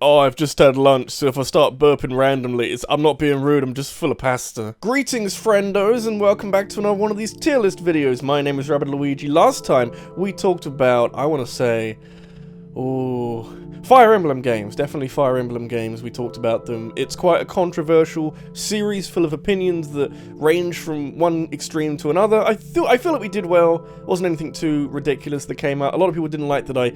Oh, I've just had lunch, so if I start burping randomly, I'm not being rude, I'm just full of pasta. Greetings, friendos, and welcome back to another one of these tier list videos. My name is RabbidLuigi. Last time, we talked about, I want to say, Fire Emblem games. Definitely Fire Emblem games. We talked about them. It's quite a controversial series full of opinions that range from one extreme to another. I feel like we did well. Wasn't anything too ridiculous that came out. A lot of people didn't like that I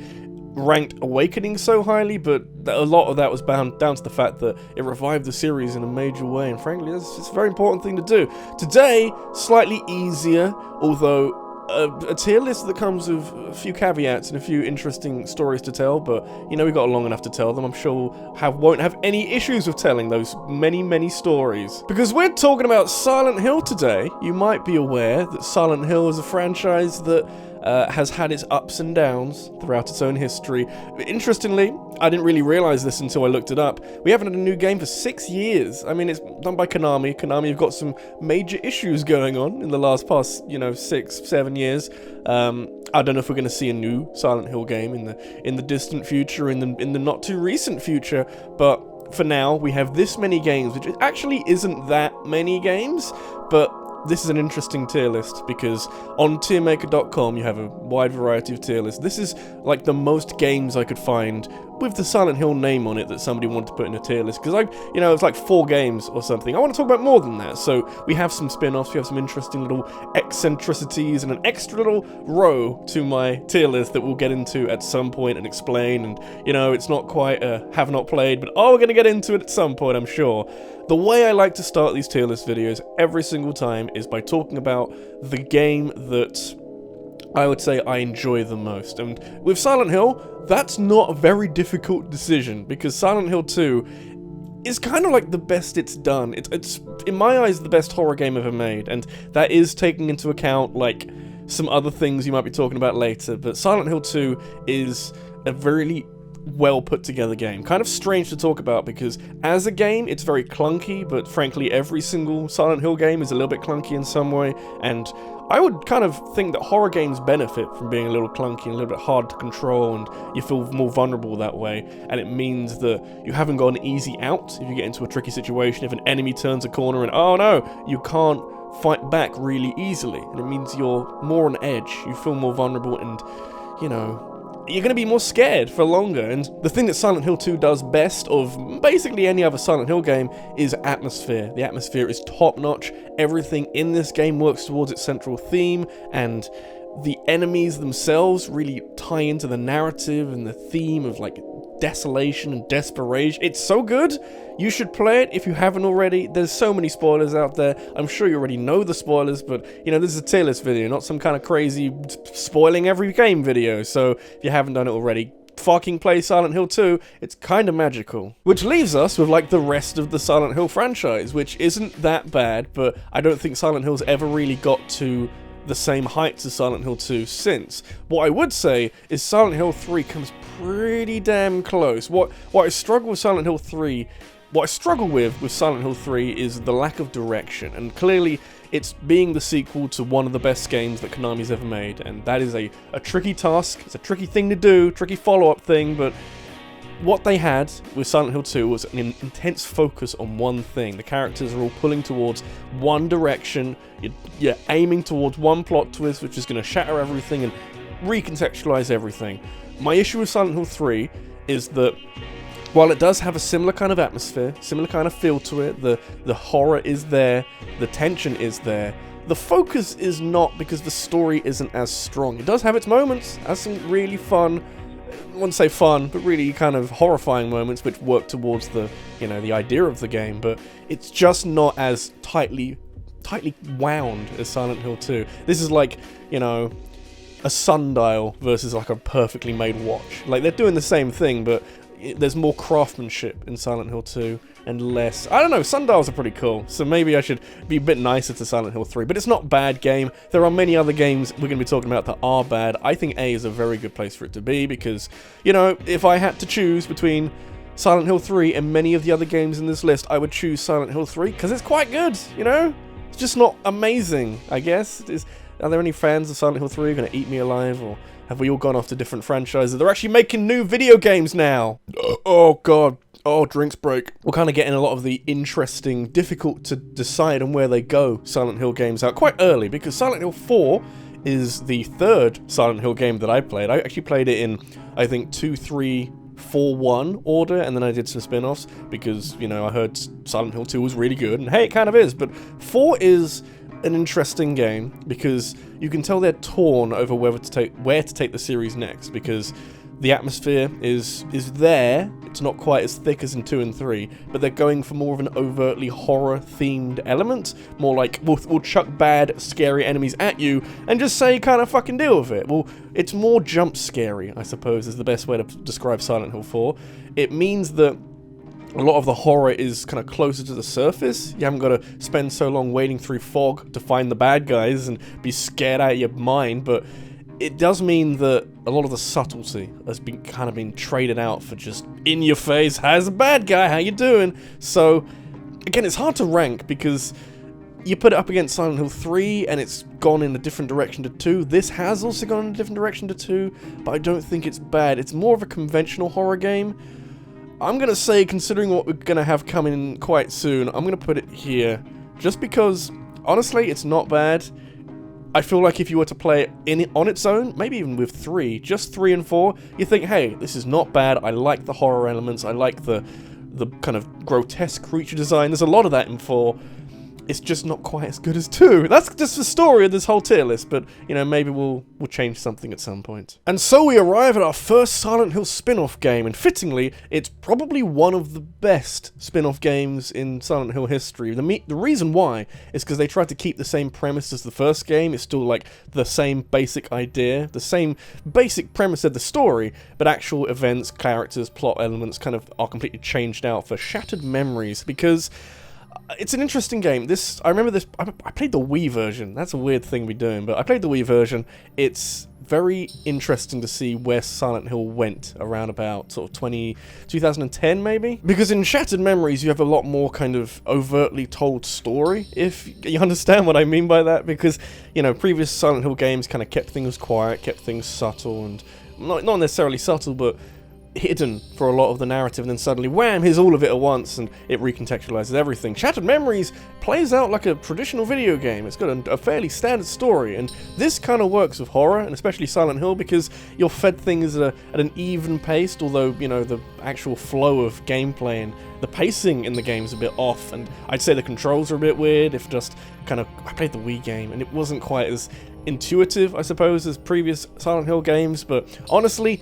ranked Awakening so highly, but a lot of that was down to the fact that it revived the series in a major way, and frankly, that's just a very important thing to do. Today, slightly easier, although a tier list that comes with a few caveats and a few interesting stories to tell, but, you know, we've got long enough to tell them. I'm sure won't have any issues with telling those many stories. Because we're talking about Silent Hill today. You might be aware that Silent Hill is a franchise that has had its ups and downs throughout its own history. Interestingly, I didn't really realize this until I looked it up. We haven't had a new game for 6 years. I mean, it's done by Konami. Konami have got some major issues going on in the past, 6-7 years. I don't know if we're going to see a new Silent Hill game in the distant future, in the not too recent future, but for now, we have this many games, which actually isn't that many games, but this is an interesting tier list because on tiermaker.com you have a wide variety of tier lists. This is like the most games I could find with the Silent Hill name on it that somebody wanted to put in a tier list, because it's like 4 games or something. I want to talk about more than that, so we have some spin-offs, we have some interesting little eccentricities and an extra little row to my tier list that we'll get into at some point and explain, and it's not quite have not played, but we're going to get into it at some point, I'm sure. The way I like to start these tier list videos every single time is by talking about the game that I would say I enjoy the most. And with Silent Hill, that's not a very difficult decision, because Silent Hill 2 is kind of like the best it's done. It's in my eyes, the best horror game ever made, and that is taking into account, like, some other things you might be talking about later, but Silent Hill 2 is a really well put together game. Kind of strange to talk about because as a game it's very clunky, but frankly every single Silent Hill game is a little bit clunky in some way, and I would kind of think that horror games benefit from being a little clunky and a little bit hard to control, and you feel more vulnerable that way, and it means that you haven't got an easy out if you get into a tricky situation. If an enemy turns a corner and oh no, you can't fight back really easily, and it means you're more on edge, you feel more vulnerable, and you're going to be more scared for longer. And the thing that Silent Hill 2 does best of basically any other Silent Hill game is atmosphere. The atmosphere is top-notch. Everything in this game works towards its central theme, and the enemies themselves really tie into the narrative and the theme of, like, desolation and desperation. It's so good. You should play it if you haven't already. There's so many spoilers out there. I'm sure you already know the spoilers, but this is a tier list video, not some kind of crazy spoiling every game video. So if you haven't done it already, fucking play Silent Hill 2. It's kind of magical. Which leaves us with, like, the rest of the Silent Hill franchise, which isn't that bad, but I don't think Silent Hill's ever really got to the same heights as Silent Hill 2 since. What I would say is Silent Hill 3 comes pretty damn close. What I struggle with Silent Hill 3, what I struggle with Silent Hill 3 is the lack of direction, and clearly it's being the sequel to one of the best games that Konami's ever made, and that is a tricky task. It's a tricky thing to do, tricky follow-up thing, but what they had with Silent Hill 2 was an intense focus on one thing. The characters are all pulling towards one direction. You're aiming towards one plot twist, which is going to shatter everything and recontextualize everything. My issue with Silent Hill 3 is that while it does have a similar kind of atmosphere, similar kind of feel to it, the horror is there, the tension is there, the focus is not, because the story isn't as strong. It does have its moments, has some really fun, I wouldn't say fun, but really kind of horrifying moments which work towards the idea of the game, but it's just not as tightly wound as Silent Hill 2. This is like, a sundial versus like a perfectly made watch. Like, they're doing the same thing, but there's more craftsmanship in Silent Hill 2 and less. I don't know, sundials are pretty cool, so maybe I should be a bit nicer to Silent Hill 3, but it's not a bad game. There are many other games we're going to be talking about that are bad. I think A is a very good place for it to be, because, if I had to choose between Silent Hill 3 and many of the other games in this list, I would choose Silent Hill 3, because it's quite good, It's just not amazing, I guess. Are there any fans of Silent Hill 3 going to eat me alive or Have we all gone off to different franchises? They're actually making new video games now! Oh god. Oh, drinks break. We're kind of getting a lot of the interesting, difficult to decide on where they go Silent Hill games out quite early, because Silent Hill 4 is the third Silent Hill game that I played. I actually played it in, I think, 2, 3, 4, 1 order, and then I did some spin-offs, because, you know, I heard Silent Hill 2 was really good, and hey, it kind of is, but 4 is an interesting game, because you can tell they're torn over where to take the series next, because the atmosphere is there. It's not quite as thick as in 2 and 3, but they're going for more of an overtly horror-themed element. More like, we'll chuck bad, scary enemies at you, and just say, kind of fucking deal with it. Well, it's more jump-scary, I suppose, is the best way to describe Silent Hill 4. It means that a lot of the horror is kind of closer to the surface. You haven't got to spend so long wading through fog to find the bad guys and be scared out of your mind, but it does mean that a lot of the subtlety has been traded out for just in your face, how's a bad guy, how you doing? So, again, it's hard to rank because you put it up against Silent Hill 3 and it's gone in a different direction to 2. This has also gone in a different direction to 2, but I don't think it's bad. It's more of a conventional horror game. I'm going to say, considering what we're going to have coming quite soon, I'm going to put it here, just because, honestly, it's not bad. I feel like if you were to play it on its own, maybe even with 3, just 3 and 4, you think, hey, this is not bad, I like the horror elements, I like the kind of grotesque creature design, there's a lot of that in 4, it's just not quite as good as 2. That's just the story of this whole tier list, but, you know, maybe we'll change something at some point. And so we arrive at our first Silent Hill spin-off game, and fittingly, it's probably one of the best spin-off games in Silent Hill history. The reason why is because they tried to keep the same premise as the first game. It's still, like, the same basic idea, the same basic premise of the story, but actual events, characters, plot elements kind of are completely changed out for Shattered Memories, because it's an interesting game. I remember this, I played the Wii version. That's a weird thing to be doing, but I played the Wii version. It's very interesting to see where Silent Hill went around about sort of 2010 maybe. Because in Shattered Memories, you have a lot more kind of overtly told story, if you understand what I mean by that. Because, you know, previous Silent Hill games kind of kept things quiet, kept things subtle, and not necessarily subtle, but hidden for a lot of the narrative, and then suddenly, wham, here's all of it at once, and it recontextualizes everything. Shattered Memories plays out like a traditional video game. It's got a fairly standard story, and this kind of works with horror, and especially Silent Hill, because you're fed things at an even pace, although, you know, the actual flow of gameplay and the pacing in the game's a bit off, and I'd say the controls are a bit weird. If just kind of, I played the Wii game, and it wasn't quite as intuitive, I suppose, as previous Silent Hill games, but honestly,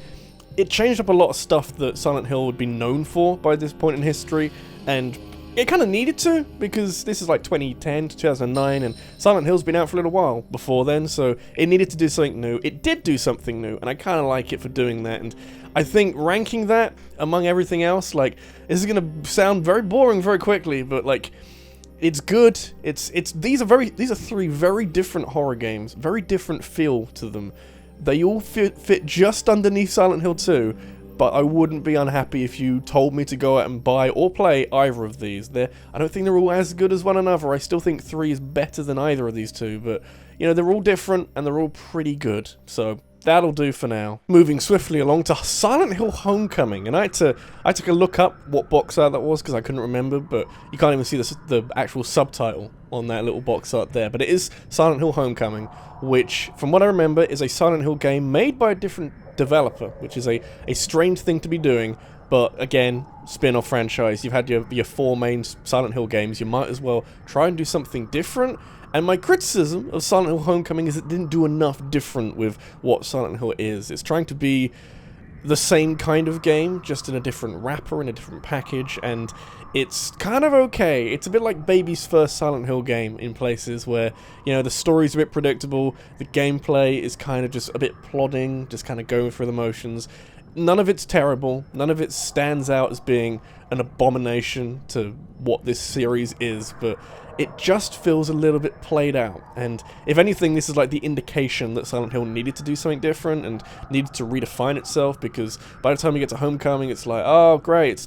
it changed up a lot of stuff that Silent Hill would be known for by this point in history, and it kind of needed to, because this is like 2010 to 2009, and Silent Hill's been out for a little while before then, so it needed to do something new. It did do something new, and I kind of like it for doing that, and I think ranking that among everything else, like, this is going to sound very boring very quickly, but, like, it's good. These are 3 very different horror games, very different feel to them. They all fit just underneath Silent Hill 2, but I wouldn't be unhappy if you told me to go out and buy or play either of these. I don't think they're all as good as one another. I still think 3 is better than either of these 2, but, you know, they're all different and they're all pretty good. So that'll do for now. Moving swiftly along to Silent Hill Homecoming, and I took a look up what box art that was because I couldn't remember, but you can't even see the actual subtitle on that little box art there. But it is Silent Hill Homecoming, which, from what I remember, is a Silent Hill game made by a different developer, which is a strange thing to be doing. But again, spin-off franchise. You've had your 4 main Silent Hill games. You might as well try and do something different. And my criticism of Silent Hill Homecoming is it didn't do enough different with what Silent Hill is. It's trying to be the same kind of game, just in a different wrapper, in a different package, and it's kind of okay. It's a bit like Baby's first Silent Hill game in places where, you know, the story's a bit predictable, the gameplay is kind of just a bit plodding, just kind of going through the motions. None of it's terrible, none of it stands out as being an abomination to what this series is, but it just feels a little bit played out, and if anything, this is like the indication that Silent Hill needed to do something different and needed to redefine itself, because by the time you get to Homecoming, it's like, oh great,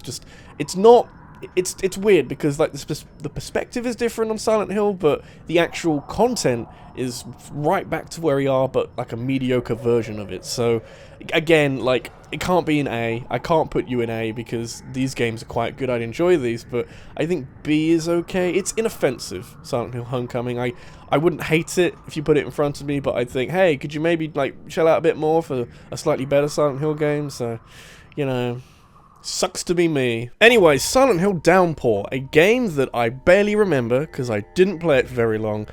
it's not it's weird because like the perspective is different on Silent Hill, but the actual content is right back to where we are, but like a mediocre version of it. So again, like, it can't be an A. I can't put you in A because these games are quite good. I'd enjoy these, but I think B is okay. It's inoffensive, Silent Hill Homecoming. I wouldn't hate it if you put it in front of me, but I'd think, hey, could you maybe like shell out a bit more for a slightly better Silent Hill game? So, you know, sucks to be me. Anyway, Silent Hill Downpour, a game that I barely remember because I didn't play it for very long.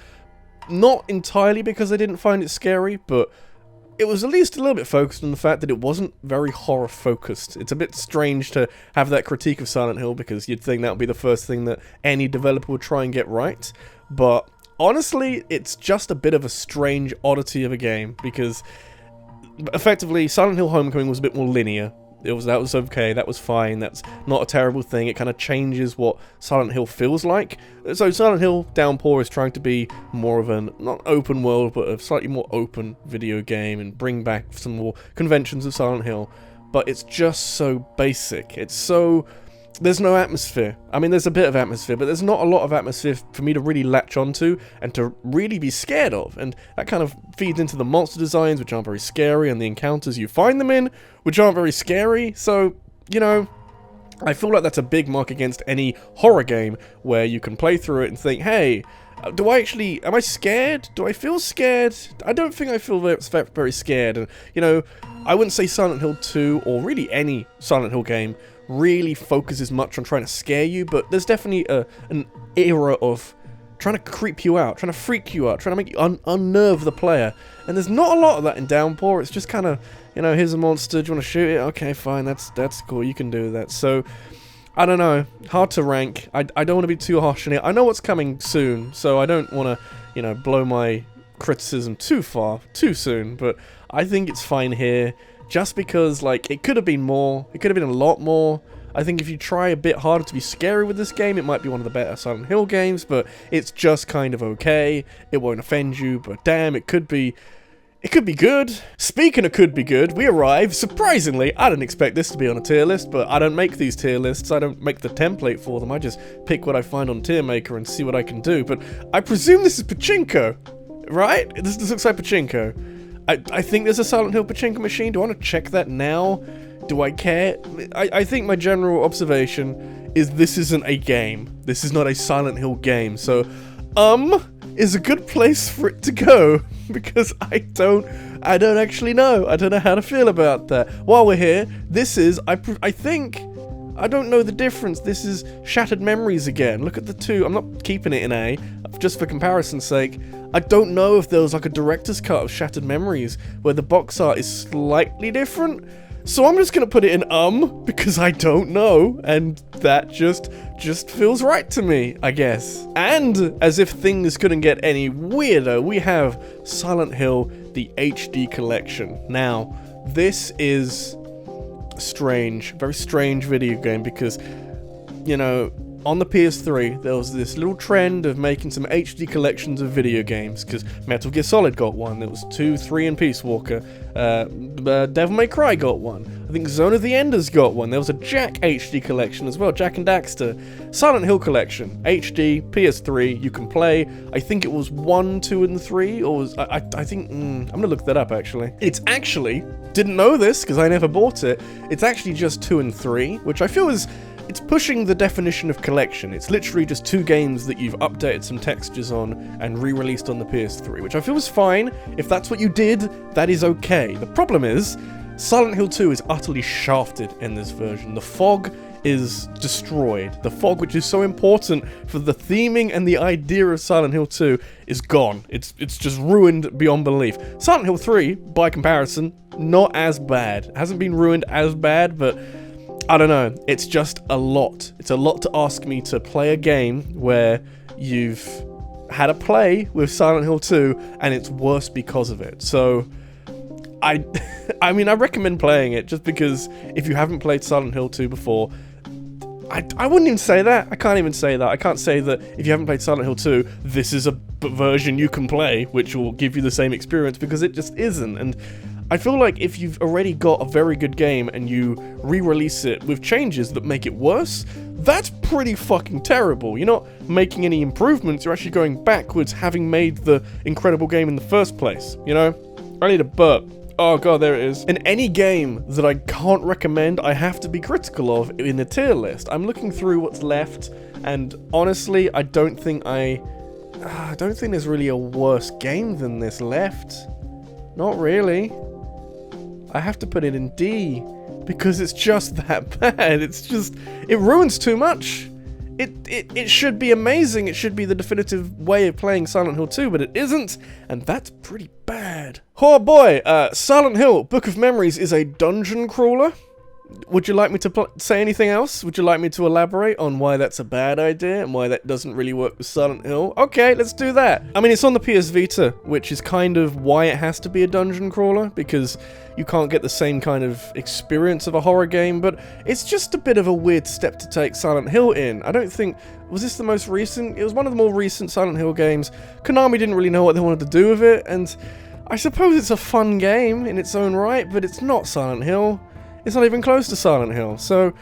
Not entirely because I didn't find it scary, but it was at least a little bit focused on the fact that it wasn't very horror focused. It's a bit strange to have that critique of Silent Hill because you'd think that would be the first thing that any developer would try and get right, but honestly, it's just a bit of a strange oddity of a game because effectively Silent Hill Homecoming was a bit more linear. That was okay, that was fine, that's not a terrible thing. It kind of changes what Silent Hill feels like. So Silent Hill Downpour is trying to be more of an, not open world, but a slightly more open video game and bring back some more conventions of Silent Hill. But it's just so basic. It's so... there's no atmosphere. I mean, there's a bit of atmosphere, but there's not a lot of atmosphere for me to really latch onto and to really be scared of. And that kind of feeds into the monster designs, which aren't very scary, and the encounters you find them in, which aren't very scary. So, you know, I feel like that's a big mark against any horror game where you can play through it and think, hey, am I scared? Do I feel scared? I don't think I feel very scared. And, you know, I wouldn't say Silent Hill 2, or really any Silent Hill game, really focuses much on trying to scare you, but there's definitely an era of trying to creep you out, trying to freak you out, trying to make you unnerve the player, and there's not a lot of that in Downpour. It's just kind of, you know, here's a monster, do you want to shoot it? Okay, fine, that's cool, you can do that. So, I don't know, hard to rank. I don't want to be too harsh on it. I know what's coming soon, so I don't want to, you know, blow my criticism too far, too soon, but I think it's fine here. Just because, like, it could have been more. It could have been a lot more. I think if you try a bit harder to be scary with this game, it might be one of the better Silent Hill games, but it's just kind of okay. It won't offend you, but damn, it could be good. Speaking of could be good, we arrive, surprisingly, I didn't expect this to be on a tier list, but I don't make these tier lists, I don't make the template for them, I just pick what I find on Tier Maker and see what I can do, but I presume this is Pachinko, right? This looks like Pachinko. I think there's a Silent Hill Pachinko machine. Do I want to check that now? Do I care? I think my general observation is this isn't a game. This is not a Silent Hill game. So, is a good place for it to go because I don't actually know. I don't know how to feel about that. While we're here, this is I think I don't know the difference. This is Shattered Memories again. Look at the two. I'm not keeping it in A, just for comparison's sake. I don't know if there was like a director's cut of Shattered Memories where the box art is slightly different. So I'm just gonna put it in because I don't know, and that just feels right to me, I guess. And as if things couldn't get any weirder, we have Silent Hill, the HD collection. Now, this is strange, very strange video game because, you know, on the PS3, there was this little trend of making some HD collections of video games, because Metal Gear Solid got one, there was 2, 3, and Peace Walker, Devil May Cry got one, I think Zone of the Enders got one, there was a Jak HD collection as well, Jak and Daxter, Silent Hill collection, HD, PS3, you can play, I think it was 1, 2, and 3, or was, I think, I'm gonna look that up actually. It's actually, didn't know this, because I never bought it, it's actually just 2 and 3, which I feel is, it's pushing the definition of collection. It's literally just 2 games that you've updated some textures on and re-released on the PS3, which I feel is fine. If that's what you did, that is okay. The problem is, Silent Hill 2 is utterly shafted in this version. The fog is destroyed. The fog, which is so important for the theming and the idea of Silent Hill 2, is gone. It's just ruined beyond belief. Silent Hill 3, by comparison, not as bad. It hasn't been ruined as bad, but I don't know, it's just a lot. It's a lot to ask me to play a game where you've had a play with Silent Hill 2 and it's worse because of it. So, I mean, I recommend playing it just because if you haven't played Silent Hill 2 before, I wouldn't even say that. I can't even say that. I can't say that if you haven't played Silent Hill 2, this is a version you can play, which will give you the same experience, because it just isn't. And I feel like if you've already got a very good game and you re-release it with changes that make it worse, that's pretty fucking terrible. You're not making any improvements, you're actually going backwards having made the incredible game in the first place, you know? I need a burp. Oh god, there it is. And any game that I can't recommend, I have to be critical of in the tier list. I'm looking through what's left, and honestly, I don't think there's really a worse game than this left. Not really. I have to put it in D, because it's just that bad. It ruins too much. It should be amazing, it should be the definitive way of playing Silent Hill 2, but it isn't, and that's pretty bad. Oh boy, Silent Hill Book of Memories is a dungeon crawler. Would you like me to say anything else? Would you like me to elaborate on why that's a bad idea and why that doesn't really work with Silent Hill? Okay, let's do that. I mean, it's on the PS Vita, which is kind of why it has to be a dungeon crawler, because you can't get the same kind of experience of a horror game, but it's just a bit of a weird step to take Silent Hill in. I don't think... Was this the most recent? It was one of the more recent Silent Hill games. Konami didn't really know what they wanted to do with it, and I suppose it's a fun game in its own right, but it's not Silent Hill. It's not even close to Silent Hill, so...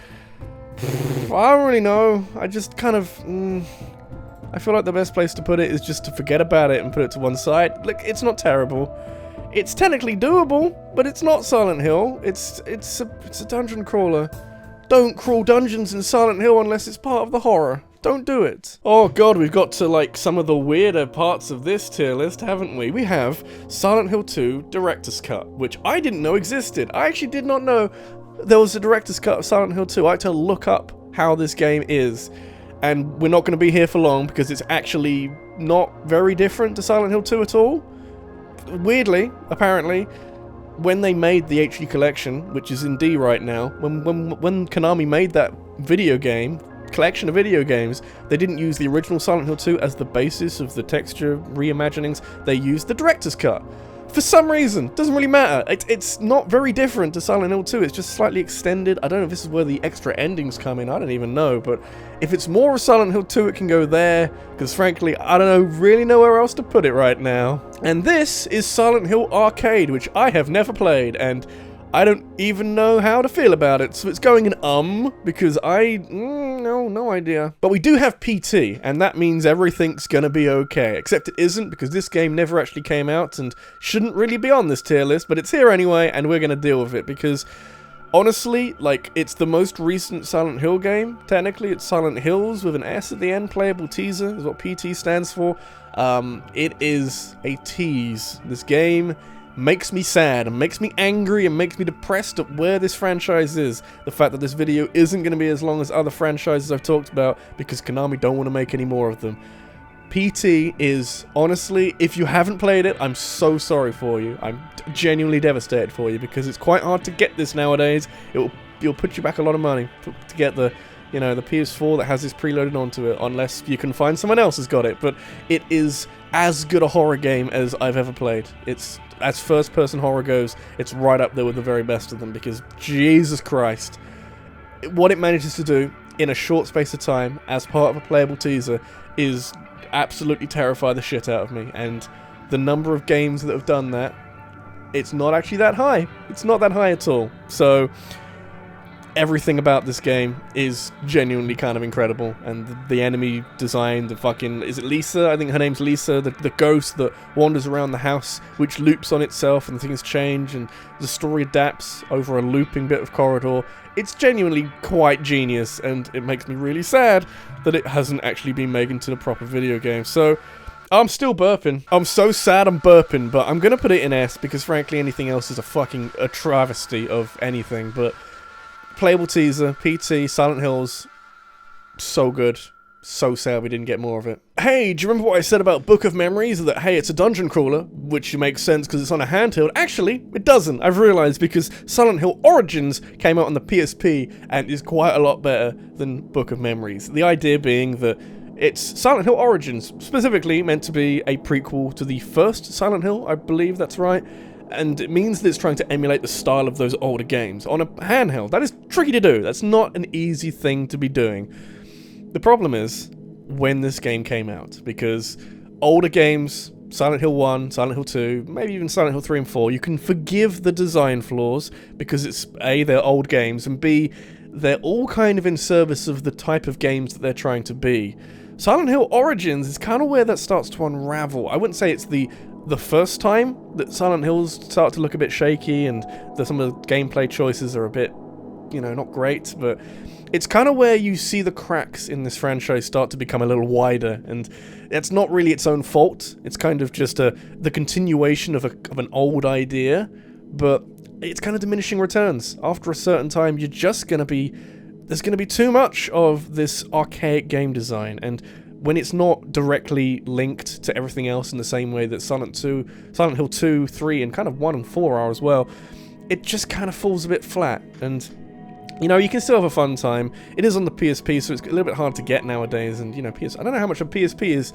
I don't really know. I just kind of... I feel like the best place to put it is just to forget about it and put it to one side. Look, it's not terrible. It's technically doable, but it's not Silent Hill. It's a dungeon crawler. Don't crawl dungeons in Silent Hill unless it's part of the horror. Don't do it. Oh god, we've got to like some of the weirder parts of this tier list, haven't we? We have Silent Hill 2 Director's Cut, which I didn't know existed. I actually did not know there was a Director's Cut of Silent Hill 2. I had to look up how this game is. And we're not going to be here for long because it's actually not very different to Silent Hill 2 at all. Weirdly, apparently, when they made the HD collection, which is in D right now, when Konami made that video game, collection of video games, they didn't use the original Silent Hill 2 as the basis of the texture reimaginings. They used the Director's Cut. For some reason, doesn't really matter. It's not very different to Silent Hill 2, it's just slightly extended. I don't know if this is where the extra endings come in, I don't even know, but if it's more of Silent Hill 2, it can go there, because frankly, I don't really know where else to put it right now. And this is Silent Hill Arcade, which I have never played, and I don't even know how to feel about it, so it's going in because no idea. But we do have PT, and that means everything's gonna be okay, except it isn't, because this game never actually came out and shouldn't really be on this tier list, but it's here anyway, and we're gonna deal with it, because honestly, like, it's the most recent Silent Hill game. Technically, it's Silent Hills with an S at the end, playable teaser is what PT stands for. It is a tease. This game makes me sad, and makes me angry, and makes me depressed at where this franchise is. The fact that this video isn't going to be as long as other franchises I've talked about, because Konami don't want to make any more of them. PT is, honestly, if you haven't played it, I'm so sorry for you. I'm genuinely devastated for you, because it's quite hard to get this nowadays. It'll put you back a lot of money to get the, you know, the PS4 that has this preloaded onto it, unless you can find someone else who's got it. But it is as good a horror game as I've ever played. It's, as first-person horror goes, it's right up there with the very best of them, because Jesus Christ, what it manages to do in a short space of time as part of a playable teaser is absolutely terrify the shit out of me. And the number of games that have done that, it's not actually that high. It's not that high at all. So everything about this game is genuinely kind of incredible, and the enemy design, the fucking, is it Lisa? I think her name's Lisa, the ghost that wanders around the house, which loops on itself and things change, and the story adapts over a looping bit of corridor. It's genuinely quite genius, and it makes me really sad that it hasn't actually been made into a proper video game. So I'm still burping. I'm so sad I'm burping, but I'm gonna put it in S, because frankly anything else is a travesty of anything. But playable teaser, PT, Silent Hills, so good. So sad we didn't get more of it. Hey, do you remember what I said about Book of Memories? That, hey, it's a dungeon crawler, which makes sense because it's on a handheld. Actually, it doesn't, I've realised, because Silent Hill Origins came out on the PSP and is quite a lot better than Book of Memories. The idea being that it's Silent Hill Origins, specifically meant to be a prequel to the first Silent Hill, I believe that's right. And it means that it's trying to emulate the style of those older games on a handheld. That is tricky to do. That's not an easy thing to be doing. The problem is when this game came out, because older games, Silent Hill 1, Silent Hill 2, maybe even Silent Hill 3 and 4, you can forgive the design flaws because it's A, they're old games, and B, they're all kind of in service of the type of games that they're trying to be. Silent Hill Origins is kind of where that starts to unravel. I wouldn't say it's the first time that Silent Hills start to look a bit shaky and some of the gameplay choices are a bit, you know, not great, but it's kind of where you see the cracks in this franchise start to become a little wider, and it's not really its own fault. It's kind of just the continuation of an old idea, but it's kind of diminishing returns. After a certain time, you're just going to be... There's going to be too much of this archaic game design, and when it's not directly linked to everything else in the same way that Silent Hill 2, 3, and kind of 1 and 4 are as well, it just kind of falls a bit flat, and... You know, you can still have a fun time. It is on the PSP, so it's a little bit hard to get nowadays, and, you know, I don't know how much a PSP is,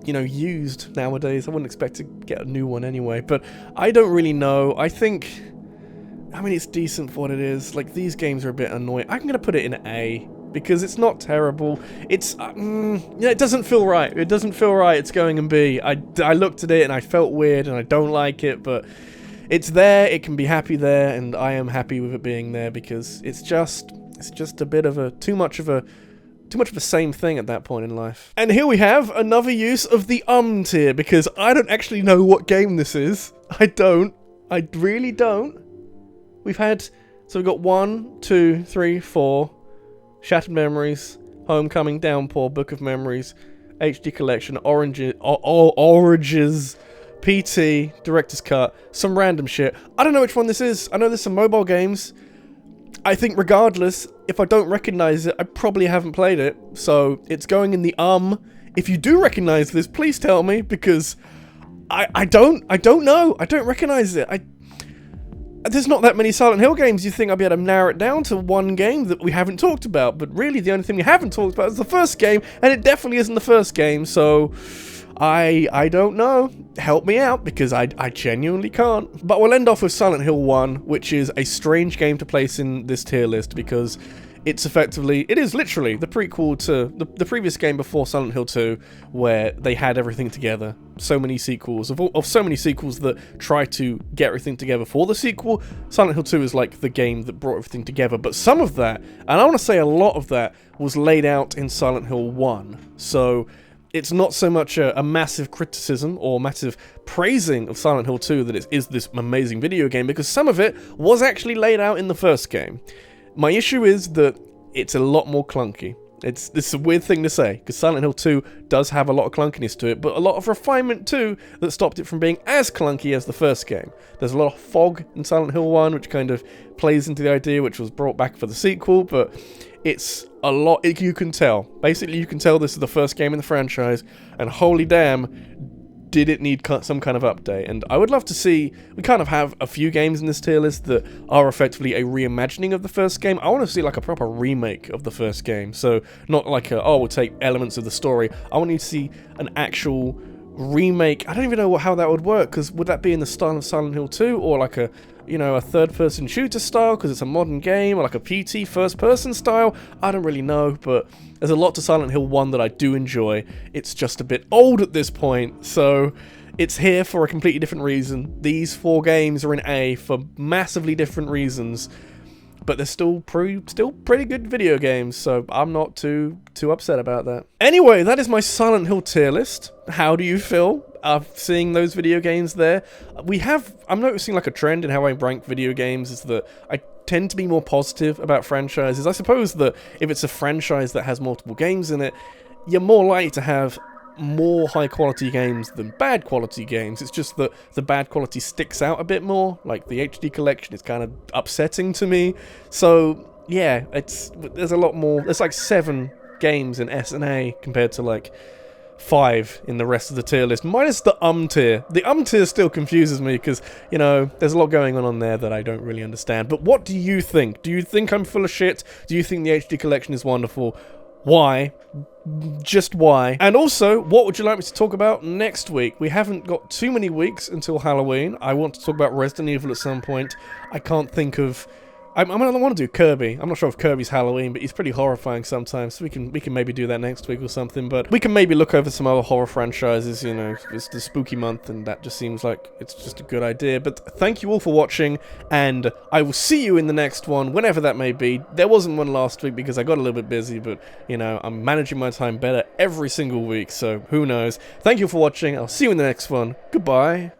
you know, used nowadays. I wouldn't expect to get a new one anyway, but I don't really know. I mean, it's decent for what it is. Like, these games are a bit annoying. I'm gonna put it in A, because it's not terrible. It's, yeah, it doesn't feel right. It doesn't feel right. It's going in B. I looked at it, and I felt weird, and I don't like it, but... It's there, it can be happy there, and I am happy with it being there because it's just a bit of too much of the same thing at that point in life. And here we have another use of the tier, because I don't actually know what game this is. I really don't. We've got 1, 2, 3, 4, Shattered Memories, Homecoming, Downpour, Book of Memories, HD Collection, Oranges, PT, Director's Cut, some random shit. I don't know which one this is. I know there's some mobile games. I think regardless, if I don't recognize it, I probably haven't played it. So it's going in the If you do recognize this, please tell me, because I don't know. I don't recognize it. There's not that many Silent Hill games. You think I'd be able to narrow it down to one game that we haven't talked about, but really the only thing we haven't talked about is the first game, and it definitely isn't the first game, so... I don't know. Help me out, because I genuinely can't. But we'll end off with Silent Hill 1, which is a strange game to place in this tier list, because it is literally the prequel to the previous game before Silent Hill 2, where they had everything together. So many sequels, of so many sequels that try to get everything together for the sequel. Silent Hill 2 is like the game that brought everything together, but some of that, and I want to say a lot of that, was laid out in Silent Hill 1. So... It's not so much a massive criticism or massive praising of Silent Hill 2 that it is this amazing video game, because some of it was actually laid out in the first game. My issue is that it's a lot more clunky. This is a weird thing to say, because Silent Hill 2 does have a lot of clunkiness to it, but a lot of refinement too that stopped it from being as clunky as the first game. There's a lot of fog in Silent Hill 1, which kind of plays into the idea which was brought back for the sequel, but it's a lot, you can tell. Basically, you can tell this is the first game in the franchise, and holy damn, did it need some kind of update. And I would love to see, we kind of have a few games in this tier list that are effectively a reimagining of the first game. I want to see like a proper remake of the first game. So not like we'll take elements of the story. I want you to see an actual remake. I don't even know how that would work, because would that be in the style of Silent Hill 2, or like a third-person shooter style, because it's a modern game, or like a PT first-person style? I don't really know, but there's a lot to Silent Hill 1 that I do enjoy. It's just a bit old at this point, so it's here for a completely different reason. These 4 games are in A for massively different reasons, but they're still pretty good video games, so I'm not too upset about that. Anyway, that is my Silent Hill tier list. How do you feel seeing those video games there? I'm noticing like a trend in how I rank video games is that I tend to be more positive about franchises. I suppose that if it's a franchise that has multiple games in it, you're more likely to have more high quality games than bad quality games. It's just that the bad quality sticks out a bit more. Like the HD collection is kind of upsetting to me. So yeah, there's a lot more. There's like 7 games in S and A compared to like 5 in the rest of the tier list, minus the tier. The tier still confuses me because, you know, there's a lot going on there that I don't really understand. But what do you think? Do you think I'm full of shit? Do you think the HD collection is wonderful? Why? Just why? And also, what would you like me to talk about next week? We haven't got too many weeks until Halloween. I want to talk about Resident Evil at some point. I can't think of I want to do Kirby. I'm not sure if Kirby's Halloween, but he's pretty horrifying sometimes. So we can maybe do that next week or something. But we can maybe look over some other horror franchises. You know, it's the spooky month, and that just seems like it's just a good idea. But thank you all for watching, and I will see you in the next one, whenever that may be. There wasn't one last week because I got a little bit busy, but you know, I'm managing my time better every single week. So who knows? Thank you for watching. I'll see you in the next one. Goodbye.